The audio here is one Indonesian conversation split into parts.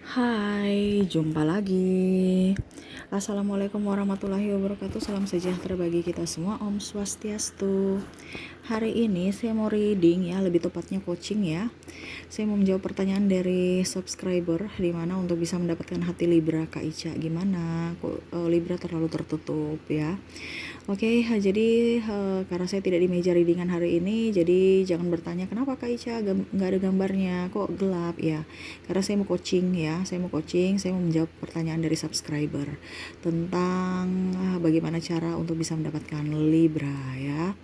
Hai, jumpa lagi. Assalamualaikum warahmatullahi wabarakatuh. Salam sejahtera bagi kita semua. Om Swastiastu. Hari ini saya mau reading ya, lebih tepatnya coaching ya. Saya mau menjawab pertanyaan dari subscriber, di mana untuk bisa mendapatkan hati Libra Kak Ica. Gimana? Kok Libra terlalu tertutup ya? Oke, jadi karena saya tidak di meja readingan hari ini, jadi jangan bertanya kenapa Kak Ica nggak ada gambarnya, kok gelap ya. Karena saya mau coaching ya, saya mau menjawab pertanyaan dari subscriber tentang bagaimana cara untuk bisa mendapatkan Libra ya.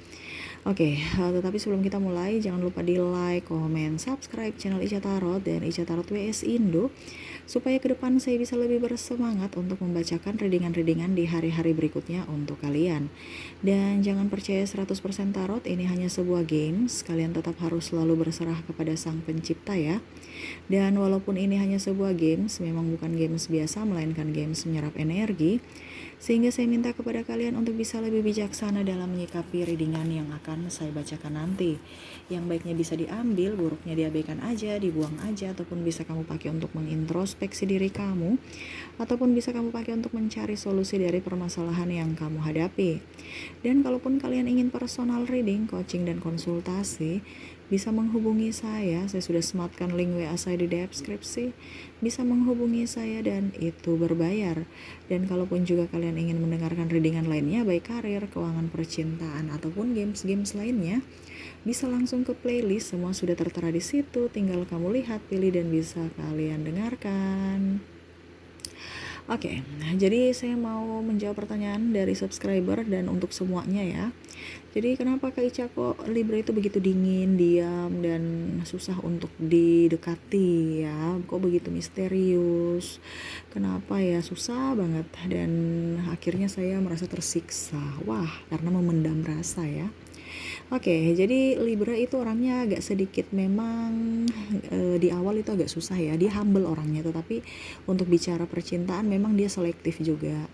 Oke, tetapi sebelum kita mulai, jangan lupa di like, komen, subscribe channel Ica Tarot dan Ica Tarot WS Indo, supaya ke depan saya bisa lebih bersemangat untuk membacakan readingan-readingan di hari-hari berikutnya untuk kalian. Dan jangan percaya 100% tarot, ini hanya sebuah games, kalian tetap harus selalu berserah kepada sang pencipta ya. Dan walaupun ini hanya sebuah games, memang bukan games biasa, melainkan games menyerap energi, sehingga saya minta kepada kalian untuk bisa lebih bijaksana dalam menyikapi readingan yang akan saya bacakan nanti. Yang baiknya bisa diambil, buruknya diabaikan aja, dibuang aja, ataupun bisa kamu pakai untuk mengintrospeksi diri kamu, ataupun bisa kamu pakai untuk mencari solusi dari permasalahan yang kamu hadapi. Dan kalaupun kalian ingin personal reading, coaching, dan konsultasi, bisa menghubungi saya sudah sematkan link WA saya di deskripsi. Bisa menghubungi saya dan itu berbayar. Dan kalaupun juga kalian ingin mendengarkan readingan lainnya, baik karir, keuangan, percintaan, ataupun games-games lainnya, bisa langsung ke playlist, semua sudah tertera di situ, tinggal kamu lihat, pilih, dan bisa kalian dengarkan. Oke, jadi saya mau menjawab pertanyaan dari subscriber dan untuk semuanya ya. Jadi kenapa Kak Ica kok Libra itu begitu dingin, diam, dan susah untuk didekati ya? Kok begitu misterius? Kenapa ya? Susah banget dan akhirnya saya merasa tersiksa. Wah, karena memendam rasa ya. Oke, jadi Libra itu orangnya agak sedikit memang di awal itu agak susah ya. Dia humble orangnya, tetapi untuk bicara percintaan memang dia selektif juga.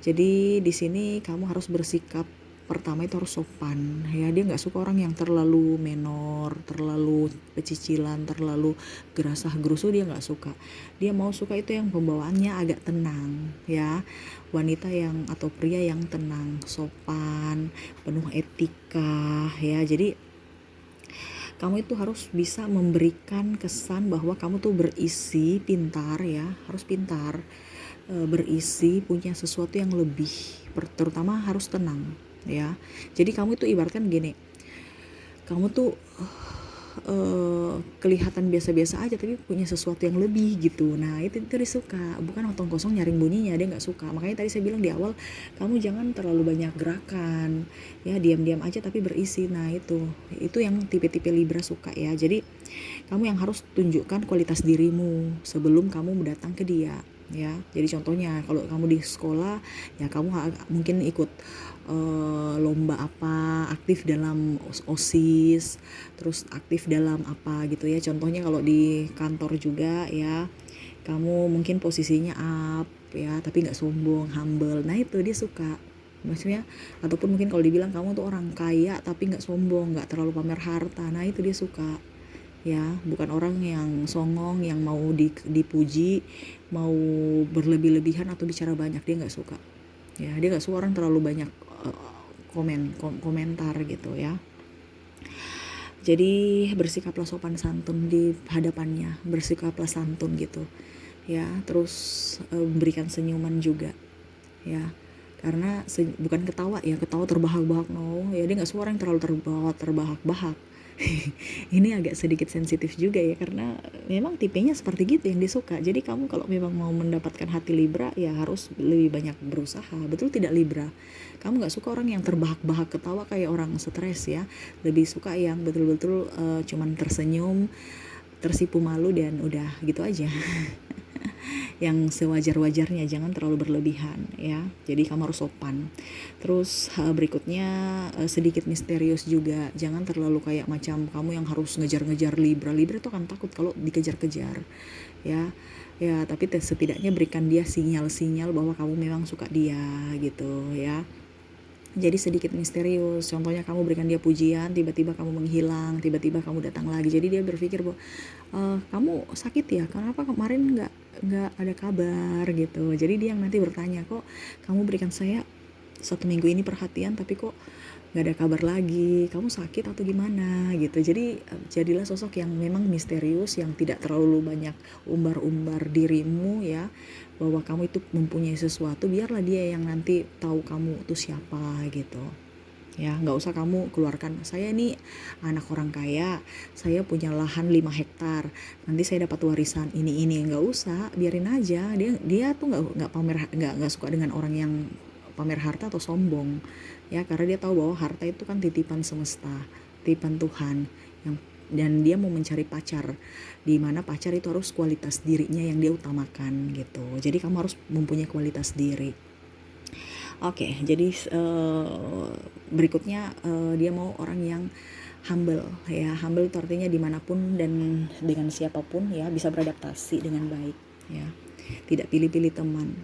Jadi di sini kamu harus bersikap, pertama itu harus sopan ya. Dia nggak suka orang yang terlalu menor, terlalu pecicilan, terlalu gerasah gerusu, dia nggak suka. Dia mau suka itu yang pembawaannya agak tenang ya, wanita yang atau pria yang tenang, sopan, penuh etika ya. Jadi kamu itu harus bisa memberikan kesan bahwa kamu tuh berisi, pintar ya, harus pintar, berisi, punya sesuatu yang lebih, terutama harus tenang ya. Jadi kamu itu ibaratkan gini, kamu tuh kelihatan biasa-biasa aja tapi punya sesuatu yang lebih gitu. Nah itu disuka, bukan otong kosong nyaring bunyinya, dia nggak suka. Makanya tadi saya bilang di awal, kamu jangan terlalu banyak gerakan ya, diam-diam aja tapi berisi. Nah itu yang tipe-tipe Libra suka ya. Jadi kamu yang harus tunjukkan kualitas dirimu sebelum kamu datang ke dia ya. Jadi contohnya kalau kamu di sekolah ya, kamu mungkin ikut lomba apa, aktif dalam OSIS, terus aktif dalam apa gitu ya. Contohnya kalau di kantor juga ya, kamu mungkin posisinya up ya, tapi nggak sombong, humble. Nah itu dia suka, maksudnya. Ataupun mungkin kalau dibilang kamu tuh orang kaya tapi nggak sombong, nggak terlalu pamer harta, nah itu dia suka ya. Bukan orang yang songong, yang mau dipuji, mau berlebih-lebihan atau bicara banyak, dia nggak suka ya. Dia nggak suka orang terlalu banyak komentar gitu ya. Jadi bersikaplah sopan santun di hadapannya, bersikaplah santun gitu ya. Terus berikan senyuman juga ya, karena bukan ketawa ya, ketawa terbahak-bahak, no ya. Dia nggak suka orang yang terlalu terbahak-bahak. Ini agak sedikit sensitif juga ya, karena memang tipenya seperti gitu yang disuka. Jadi kamu kalau memang mau mendapatkan hati Libra ya harus lebih banyak berusaha, betul tidak Libra? Kamu nggak suka orang yang terbahak-bahak ketawa kayak orang stres ya, lebih suka yang betul-betul cuman tersenyum, tersipu malu, dan udah gitu aja. Yang sewajar-wajarnya, jangan terlalu berlebihan ya. Jadi kamu harus sopan. Terus berikutnya sedikit misterius juga, jangan terlalu kayak macam kamu yang harus ngejar-ngejar Libra. Libra itu akan takut kalau dikejar-kejar ya. Ya tapi setidaknya berikan dia sinyal-sinyal bahwa kamu memang suka dia gitu ya. jadi sedikit misterius. Contohnya kamu berikan dia pujian, tiba-tiba kamu menghilang, tiba-tiba kamu datang lagi. Jadi dia berpikir bahwa kamu sakit ya, kenapa kemarin nggak ada kabar gitu. Jadi dia yang nanti bertanya, kok kamu berikan saya 1 minggu ini perhatian tapi kok nggak ada kabar lagi, kamu sakit atau gimana gitu. Jadi jadilah sosok yang memang misterius, yang tidak terlalu banyak umbar-umbar dirimu ya, bahwa kamu itu mempunyai sesuatu. Biarlah dia yang nanti tahu kamu itu siapa gitu ya. Nggak usah kamu keluarkan, saya ini anak orang kaya, saya punya lahan 5 hektar, nanti saya dapat warisan ini. Nggak usah, biarin aja. Dia tuh nggak pamer, nggak suka dengan orang yang pamer harta atau sombong ya, karena dia tahu bahwa harta itu kan titipan semesta, titipan Tuhan, dan dia mau mencari pacar, di mana pacar itu harus kualitas dirinya yang dia utamakan gitu. Jadi kamu harus mempunyai kualitas diri. Oke, jadi berikutnya dia mau orang yang humble ya. Humble itu artinya dimanapun dan dengan siapapun ya, bisa beradaptasi dengan baik ya. Tidak pilih-pilih teman,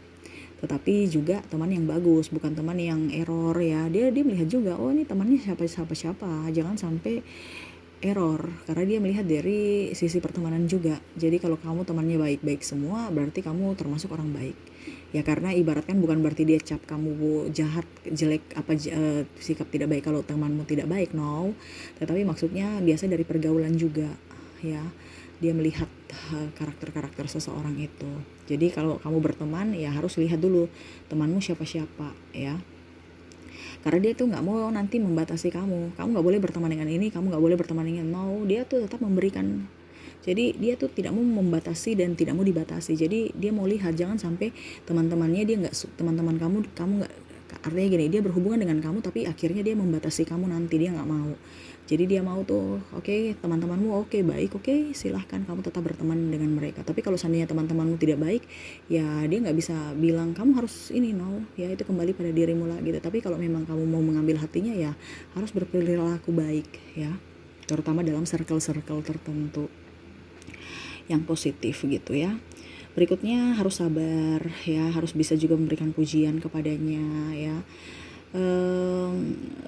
tetapi juga teman yang bagus, bukan teman yang error ya. Dia melihat juga, oh ini temannya siapa, jangan sampai error, karena dia melihat dari sisi pertemanan juga. Jadi kalau kamu temannya baik-baik semua, berarti kamu termasuk orang baik ya. Karena ibaratkan bukan berarti dia cap kamu jahat, jelek, sikap tidak baik kalau temanmu tidak baik, no. Tetapi maksudnya biasa dari pergaulan juga ya, dia melihat karakter-karakter seseorang itu. Jadi kalau kamu berteman ya harus lihat dulu temanmu siapa-siapa ya, karena dia tuh nggak mau nanti membatasi kamu nggak boleh berteman dengan ini, kamu nggak boleh berteman dengan, no. Dia tuh tetap memberikan. Jadi dia tuh tidak mau membatasi dan tidak mau dibatasi. Jadi dia mau lihat jangan sampai teman-temannya dia teman-teman kamu nggak, artinya gini, dia berhubungan dengan kamu tapi akhirnya dia membatasi kamu, nanti dia nggak mau. Jadi dia mau tuh, oke, teman-temanmu oke, baik, oke, silahkan kamu tetap berteman dengan mereka. Tapi kalau seandainya teman-temanmu tidak baik, ya dia nggak bisa bilang kamu harus ini, no. Ya itu kembali pada dirimu lah gitu. Tapi kalau memang kamu mau mengambil hatinya, ya harus berperilaku baik ya, terutama dalam circle-circle tertentu yang positif gitu ya. Berikutnya harus sabar ya, harus bisa juga memberikan pujian kepadanya ya.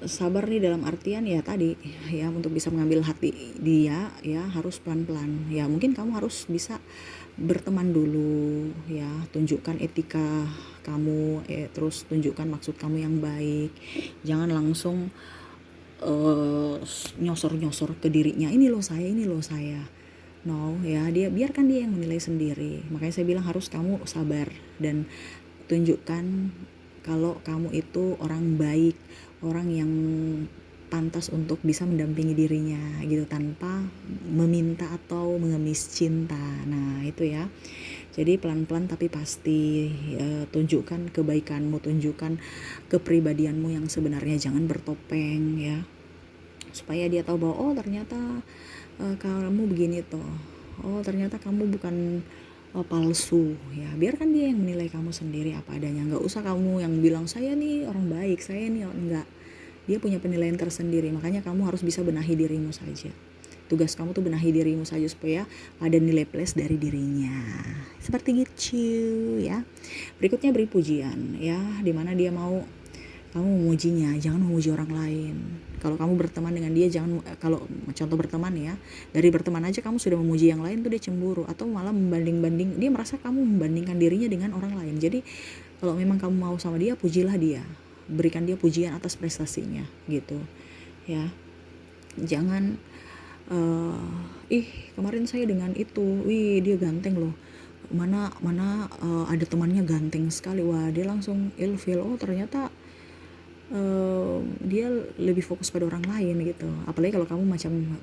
Sabar nih dalam artian ya tadi ya, untuk bisa mengambil hati dia ya harus pelan-pelan ya. Mungkin kamu harus bisa berteman dulu ya, tunjukkan etika kamu, terus tunjukkan maksud kamu yang baik. Jangan langsung nyosor-nyosor ke dirinya, ini loh saya, no ya. Dia biarkan dia yang menilai sendiri. Makanya saya bilang harus kamu sabar dan tunjukkan kalau kamu itu orang baik, orang yang pantas untuk bisa mendampingi dirinya gitu, tanpa meminta atau mengemis cinta. Nah itu ya. Jadi pelan-pelan tapi pasti, tunjukkan kebaikanmu, tunjukkan kepribadianmu yang sebenarnya, jangan bertopeng ya, supaya dia tahu bahwa oh ternyata kamu begini toh, oh ternyata kamu bukan palsu ya. Biarkan dia yang menilai kamu sendiri apa adanya. Nggak usah kamu yang bilang saya nih orang baik, saya nih enggak. Dia punya penilaian tersendiri. Makanya kamu harus bisa benahi dirimu saja. Tugas kamu tuh benahi dirimu saja supaya ada nilai plus dari dirinya. Seperti gitu ya. Berikutnya beri pujian ya, dimana dia mau kamu memujinya, jangan memuji orang lain. Kalau kamu berteman dengan dia, jangan, kalau contoh berteman ya, dari berteman aja kamu sudah memuji yang lain tuh dia cemburu, atau malah membanding-banding, dia merasa kamu membandingkan dirinya dengan orang lain. Jadi kalau memang kamu mau sama dia, pujilah dia, berikan dia pujian atas prestasinya gitu ya. Jangan kemarin saya dengan itu, wih dia ganteng loh, mana ada temannya ganteng sekali, wah dia langsung ilfil, oh ternyata dia lebih fokus pada orang lain gitu. Apalagi kalau kamu macam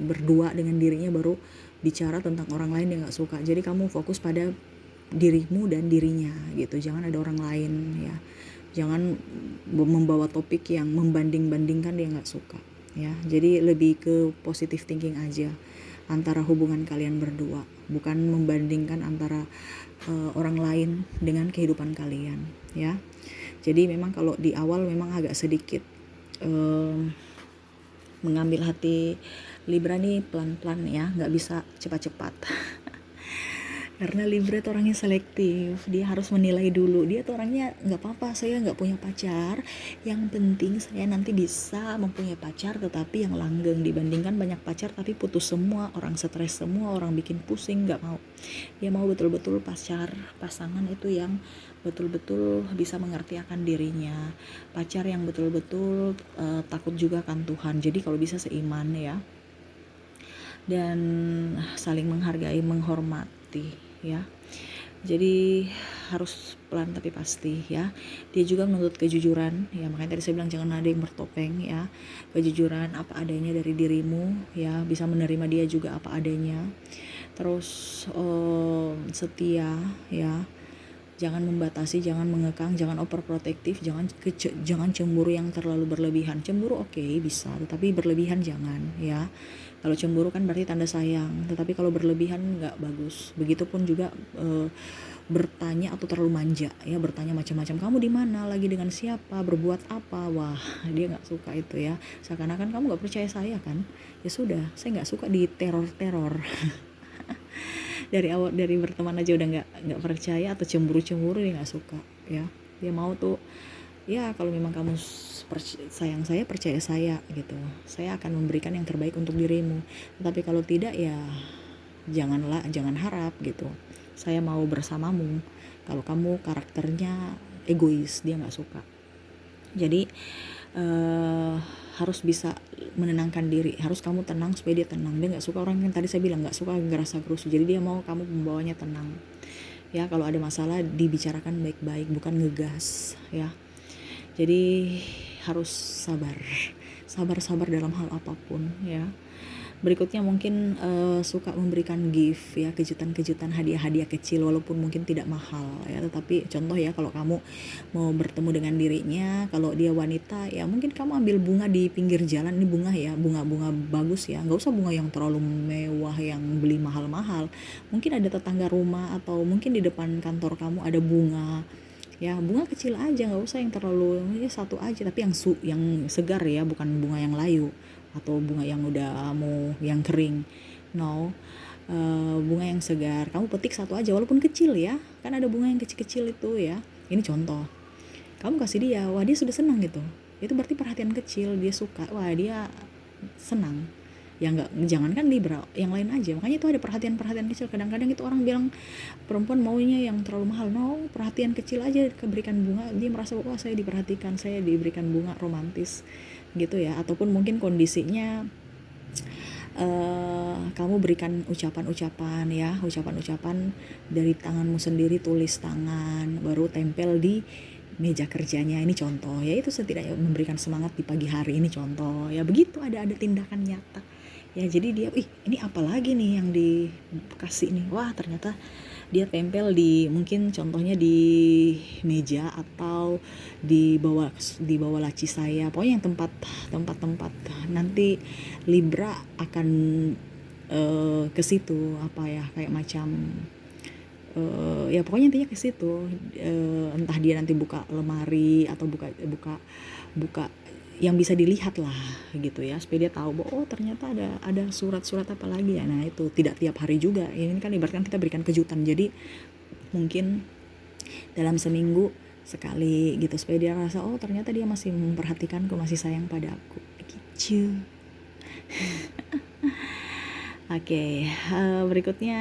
berdua dengan dirinya baru bicara tentang orang lain yang gak suka. Jadi kamu fokus pada dirimu dan dirinya gitu, jangan ada orang lain ya. Jangan membawa topik yang membanding-bandingkan, dia gak suka ya. Jadi lebih ke positive thinking aja antara hubungan kalian berdua, bukan membandingkan antara orang lain dengan kehidupan kalian ya. Jadi memang kalau di awal memang agak sedikit mengambil hati Libra nih pelan-pelan ya, nggak bisa cepat-cepat. Karena Libra tuh orangnya selektif, dia harus menilai dulu. Dia tuh orangnya nggak apa-apa, saya nggak punya pacar, yang penting saya nanti bisa mempunyai pacar tetapi yang langgeng, dibandingkan banyak pacar tapi putus semua, orang stres semua, orang bikin pusing. Nggak mau. Dia mau betul-betul pasangan itu yang betul-betul bisa mengerti akan dirinya, pacar yang betul-betul takut juga akan Tuhan. Jadi kalau bisa seiman ya, dan saling menghargai, menghormati ya. Jadi harus pelan tapi pasti ya. Dia juga menuntut kejujuran ya, makanya tadi saya bilang jangan ada yang bertopeng ya. Kejujuran apa adanya dari dirimu ya, bisa menerima dia juga apa adanya. Terus setia ya, jangan membatasi, jangan mengekang, jangan overprotective, jangan cemburu yang terlalu berlebihan. Cemburu oke, bisa, tetapi berlebihan jangan ya. Kalau cemburu kan berarti tanda sayang, tetapi kalau berlebihan nggak bagus. Begitupun juga bertanya atau terlalu manja ya, bertanya macam-macam, kamu di mana, lagi dengan siapa, berbuat apa. Wah, dia nggak suka itu ya, seakan-akan kamu nggak percaya saya kan. Ya sudah, saya nggak suka di teror dari awal, dari berteman aja udah nggak percaya atau cemburu dia nggak suka ya. Dia mau tuh ya, kalau memang kamu sayang saya, percaya saya gitu, saya akan memberikan yang terbaik untuk dirimu. Tetapi kalau tidak ya jangan harap gitu, saya mau bersamamu. Kalau kamu karakternya egois, dia nggak suka. Jadi harus bisa menenangkan diri, harus kamu tenang supaya dia tenang. Dia nggak suka orang yang tadi saya bilang nggak suka ngerasa gerusu, jadi dia mau kamu membawanya tenang ya. Kalau ada masalah dibicarakan baik-baik, bukan ngegas ya. Jadi harus sabar dalam hal apapun ya. Berikutnya mungkin suka memberikan gift ya, kejutan-kejutan, hadiah-hadiah kecil walaupun mungkin tidak mahal ya. Tetapi contoh ya, kalau kamu mau bertemu dengan dirinya, kalau dia wanita ya mungkin kamu ambil bunga di pinggir jalan. Ini bunga ya, bunga-bunga bagus ya, nggak usah bunga yang terlalu mewah yang beli mahal-mahal. Mungkin ada tetangga rumah atau mungkin di depan kantor kamu ada bunga ya, bunga kecil aja, nggak usah yang terlalu, ya satu aja tapi yang segar ya, bukan bunga yang layu atau bunga yang udah mau yang kering. No, bunga yang segar, kamu petik satu aja walaupun kecil ya, kan ada bunga yang kecil-kecil itu ya. Ini contoh, kamu kasih dia, wah dia sudah senang gitu, itu berarti perhatian kecil, dia suka, wah dia senang ya. Jangankan Libra, yang lain aja. Makanya itu ada perhatian kecil. Kadang-kadang itu orang bilang perempuan maunya yang terlalu mahal. No, perhatian kecil aja, keberikan bunga, dia merasa wah saya diperhatikan, saya diberikan bunga, romantis gitu ya. Ataupun mungkin kondisinya kamu berikan ucapan-ucapan ya, ucapan-ucapan dari tanganmu sendiri, tulis tangan, baru tempel di meja kerjanya. Ini contoh ya, itu setidaknya memberikan semangat di pagi hari. Ini contoh ya, begitu ada tindakan nyata ya. Jadi dia, ini apa lagi nih yang dikasih nih, wah ternyata dia tempel di, mungkin contohnya di meja atau di bawah laci saya, pokoknya yang tempat nanti Libra akan ke situ, apa ya, kayak macam ya pokoknya intinya ke situ. Entah dia nanti buka lemari atau buka yang bisa dilihat lah gitu ya, supaya dia tahu bahwa oh ternyata ada surat-surat apa lagi ya. Nah itu tidak tiap hari juga, ini kan ibaratkan kita berikan kejutan, jadi mungkin dalam seminggu sekali gitu, supaya dia rasa oh ternyata dia masih memperhatikanku, masih sayang padaku gitu. Oke, berikutnya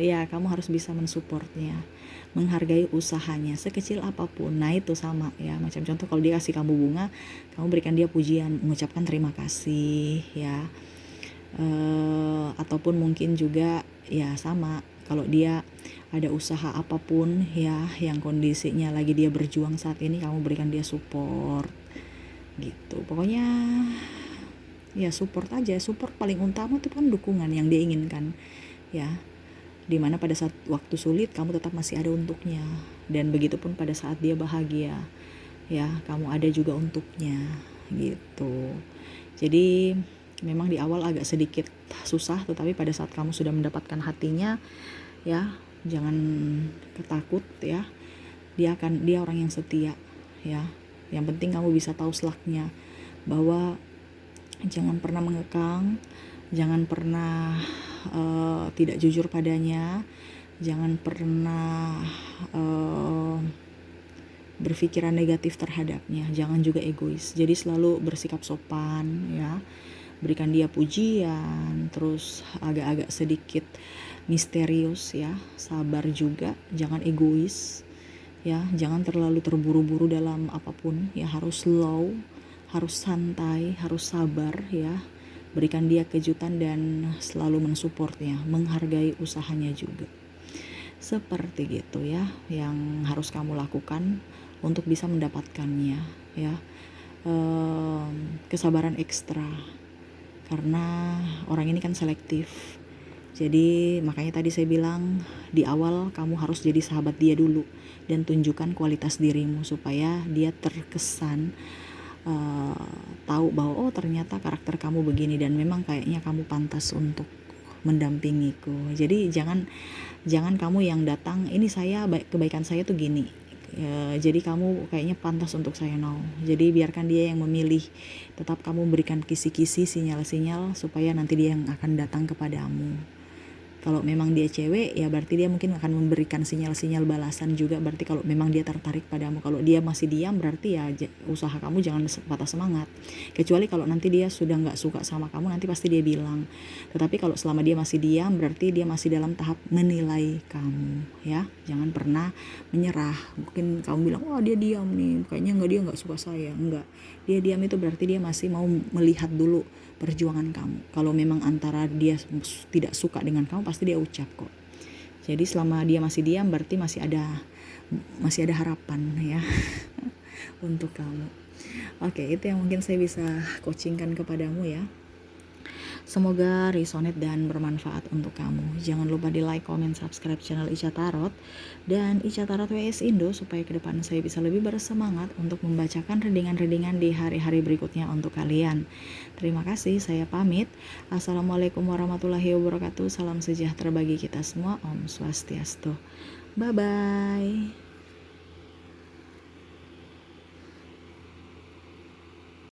ya kamu harus bisa mensupportnya, menghargai usahanya sekecil apapun. Nah itu sama ya, macam contoh kalau dia kasih kamu bunga, kamu berikan dia pujian, mengucapkan terima kasih ya. Ataupun mungkin juga ya sama, kalau dia ada usaha apapun ya yang kondisinya lagi dia berjuang saat ini, kamu berikan dia support gitu. Pokoknya ya support aja. Support paling utama itu kan dukungan yang dia inginkan ya, dimana pada saat waktu sulit kamu tetap masih ada untuknya, dan begitupun pada saat dia bahagia ya, kamu ada juga untuknya gitu. Jadi memang di awal agak sedikit susah, tetapi pada saat kamu sudah mendapatkan hatinya ya, jangan ketakut ya, dia orang yang setia ya. Yang penting kamu bisa tahu selaknya, bahwa jangan pernah mengekang, jangan pernah tidak jujur padanya, Jangan pernah berpikiran negatif terhadapnya, jangan juga egois. Jadi selalu bersikap sopan ya, berikan dia pujian, terus agak-agak sedikit misterius ya, sabar juga, jangan egois ya, jangan terlalu terburu-buru dalam apapun ya, harus slow, harus santai, harus sabar ya. Berikan dia kejutan dan selalu mensupportnya, menghargai usahanya juga. Seperti gitu ya yang harus kamu lakukan untuk bisa mendapatkannya ya. Kesabaran ekstra karena orang ini kan selektif. Jadi makanya tadi saya bilang di awal kamu harus jadi sahabat dia dulu dan tunjukkan kualitas dirimu supaya dia terkesan tahu bahwa oh ternyata karakter kamu begini dan memang kayaknya kamu pantas untuk mendampingiku. Jadi jangan kamu yang datang, ini saya kebaikan saya tuh gini, jadi kamu kayaknya pantas untuk saya. No, jadi biarkan dia yang memilih. Tetap kamu berikan kisi-kisi, sinyal-sinyal supaya nanti dia yang akan datang kepadamu. Kalau memang dia cewek ya berarti dia mungkin akan memberikan sinyal-sinyal balasan juga, berarti kalau memang dia tertarik padamu. Kalau dia masih diam berarti ya usaha kamu jangan patah semangat, kecuali kalau nanti dia sudah nggak suka sama kamu, nanti pasti dia bilang. Tetapi kalau selama dia masih diam berarti dia masih dalam tahap menilai kamu ya. Jangan pernah menyerah. Mungkin kamu bilang wah dia diam nih, kayaknya dia nggak suka saya. Enggak, dia diam itu berarti dia masih mau melihat dulu perjuangan kamu. Kalau memang antara dia tidak suka dengan kamu pasti dia ucap kok. Jadi selama dia masih diam berarti masih ada harapan ya untuk kamu. Oke, itu yang mungkin saya bisa coachingkan kepadamu ya. Semoga resonate dan bermanfaat untuk kamu. Jangan lupa di like, comment, subscribe channel Ica Tarot dan Ica Tarot WS Indo supaya ke depan saya bisa lebih bersemangat untuk membacakan readingan-readingan di hari-hari berikutnya untuk kalian. Terima kasih, saya pamit. Assalamualaikum warahmatullahi wabarakatuh. Salam sejahtera bagi kita semua. Om Swastiastu. Bye-bye.